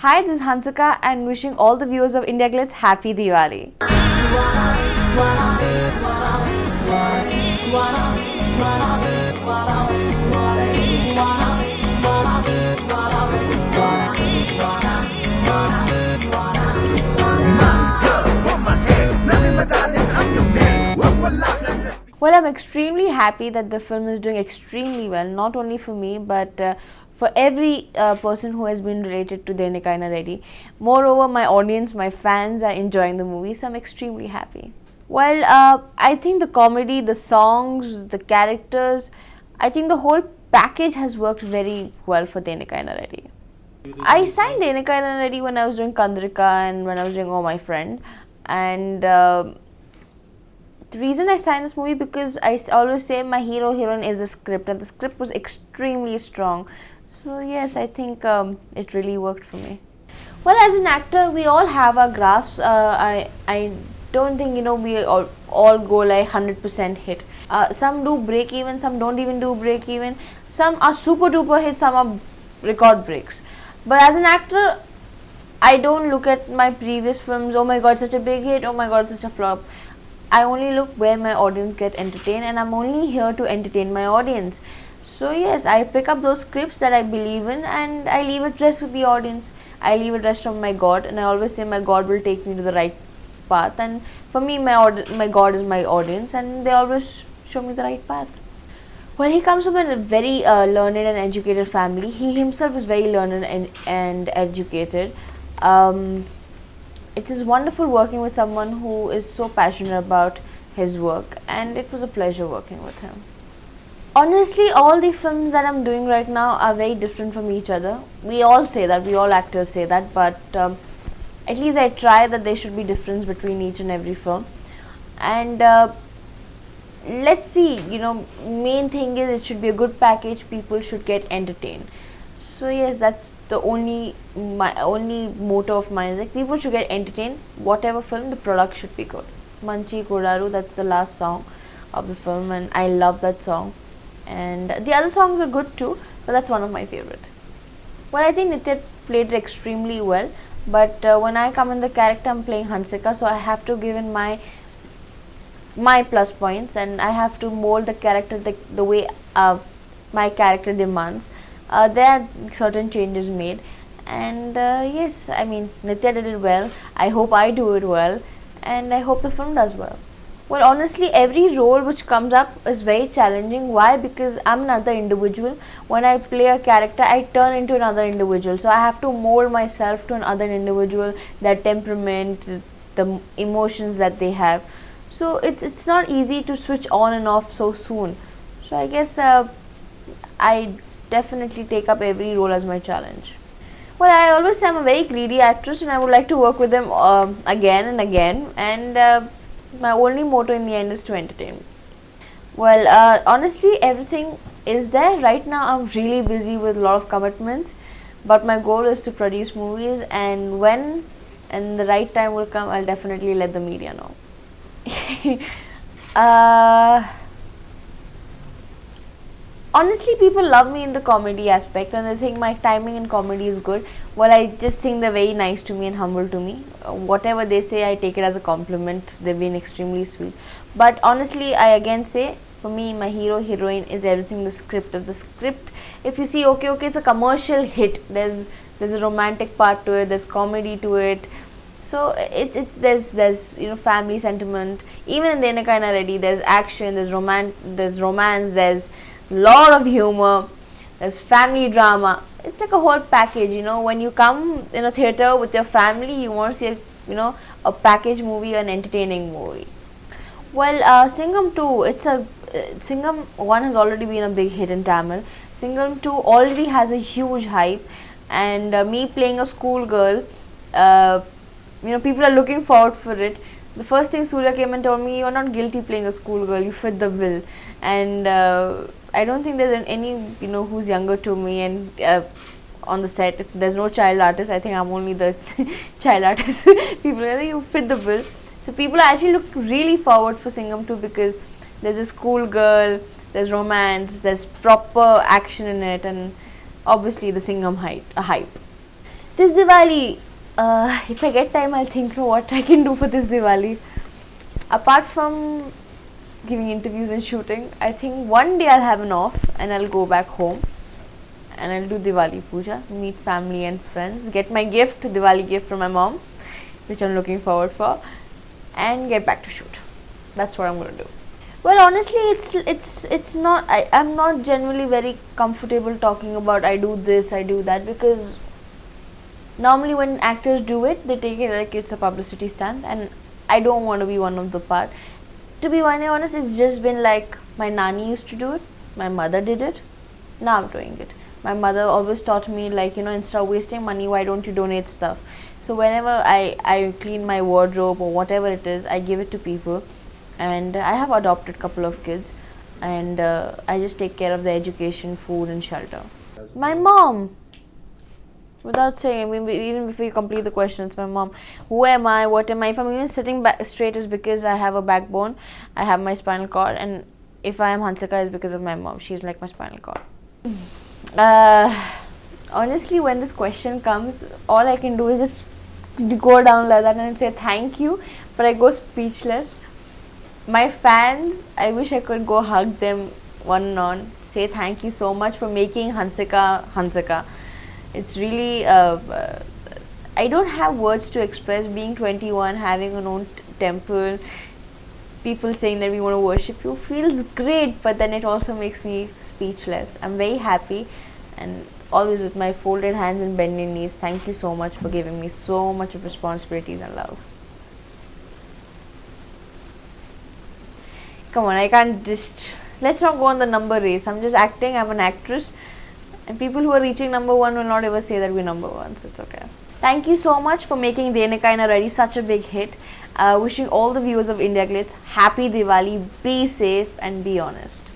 Hi, this is Hansika and wishing all the viewers of India Glitz happy Diwali. Well, I'm extremely happy that the film is doing extremely well, not only for me but for every person who has been related to Denikaina Reddy. Moreover, my audience, my fans are enjoying the movie, so I'm extremely happy. Well, I think the comedy, the songs, the characters, I think the whole package has worked very well for Denikaina Reddy. I signed Denikaina Reddy when I was doing Kandrika and when I was doing Oh My Friend, and the reason I signed this movie because I always say my hero heroine is the script, and the script was extremely strong. So yes, I think it really worked for me. Well, as an actor, we all have our graphs. I don't think we all go like 100% hit. Some do break even, some don't even do break even. Some are super duper hit, some are record breaks. But as an actor, I don't look at my previous films. Oh my God, such a big hit! Oh my God, such a flop. I only look where my audience get entertained, and I'm only here to entertain my audience. So yes, I pick up those scripts that I believe in and I leave it rest with the audience. I leave it rest from my God, and I always say my God will take me to the right path. And for me, my God is my audience, and they always show me the right path. Well, he comes from a very learned and educated family. He himself is very learned and educated. It is wonderful working with someone who is so passionate about his work, and it was a pleasure working with him. Honestly, all the films that I'm doing right now are very different from each other. We all say that, we all actors say that, but at least I try that there should be difference between each and every film. And let's see, main thing is it should be a good package, people should get entertained. So yes, that's my only motto of mine is like people should get entertained. Whatever film, the product should be good. Manchi Kodaru, that's the last song of the film, and I love that song. And the other songs are good too, but that's one of my favorite. Well, I think Nitya played it extremely well, but when I come in the character, I'm playing Hansika, so I have to give in my plus points, and I have to mold the character the way my character demands. There are certain changes made, and yes, I mean Nitya did it well. I hope I do it well, and I hope the film does well. Well, honestly, every role which comes up is very challenging. Why? Because I'm another individual. When I play a character, I turn into another individual. So I have to mold myself to another individual, their temperament, the emotions that they have. So it's not easy to switch on and off so soon. So I guess I definitely take up every role as my challenge. Well, I always say I'm a very greedy actress, and I would like to work with them again and again. And my only motto in the end is to entertain. Well, honestly, everything is there. Right now, I'm really busy with a lot of commitments, but my goal is to produce movies, and when and the right time will come, I'll definitely let the media know. Honestly, people love me in the comedy aspect, and they think my timing in comedy is good. Well, I just think they're very nice to me and humble to me. Whatever they say, I take it as a compliment. They've been extremely sweet. But honestly, I again say, for me, my hero heroine is everything. The script of the script. If you see, okay, it's a commercial hit. There's a romantic part to it. There's comedy to it. So there's family sentiment. Even in Denikaina Reddy, there's action. There's romance. There's lot of humor, there's family drama. It's like a whole package. When you come in a theater with your family, you want to see a package movie, an entertaining movie. Well, Singham 2, Singham 1 has already been a big hit in Tamil. Singham 2 already has a huge hype, and me playing a schoolgirl, people are looking forward for it. The first thing Surya came and told me, you're not guilty playing a schoolgirl, you fit the bill. And I don't think there's any who's younger to me, and on the set, if there's no child artist, I think I'm only the child artist. People are like, you fit the bill. So people actually look really forward for Singham 2 because there's a schoolgirl, there's romance, there's proper action in it, and obviously the Singham hype. This Diwali, if I get time, I'll think of what I can do for this Diwali. Apart from giving interviews and shooting, I think one day I'll have an off and I'll go back home and I'll do Diwali puja, meet family and friends, get my gift, Diwali gift from my mom, which I'm looking forward for, and get back to shoot. That's what I'm going to do. Well, honestly, it's not. I'm not generally very comfortable talking about I do this, I do that, because normally when actors do it, they take it like it's a publicity stunt, and I don't want to be one of the part. To be very honest, it's just been like my nanny used to do it, my mother did it, now I'm doing it. My mother always taught me, like, instead of wasting money, why don't you donate stuff? So whenever I clean my wardrobe or whatever it is, I give it to people. And I have adopted a couple of kids, and I just take care of their education, food and shelter. My mom, without saying, I mean, even before you complete the question, it's my mom. Who am I? What am I? If I'm even sitting back straight, is because I have a backbone, I have my spinal cord, and if I am Hansika, is because of my mom. She's like my spinal cord. Honestly, when this question comes, all I can do is just go down like that and say thank you, but I go speechless. My fans, I wish I could go hug them one on, say thank you so much for making Hansika Hansika. It's really, I don't have words to express being 21, having an own temple, people saying that we want to worship you feels great, but then it also makes me speechless. I'm very happy, and always with my folded hands and bended knees, thank you so much for giving me so much of responsibilities and love. Come on, I can't just, let's not go on the number race. I'm just acting, I'm an actress, and people who are reaching number one will not ever say that we're number one, so it's okay. Thank you so much for making Denekaina Ready such a big hit. Wishing all the viewers of India Glitz happy Diwali, be safe and be honest.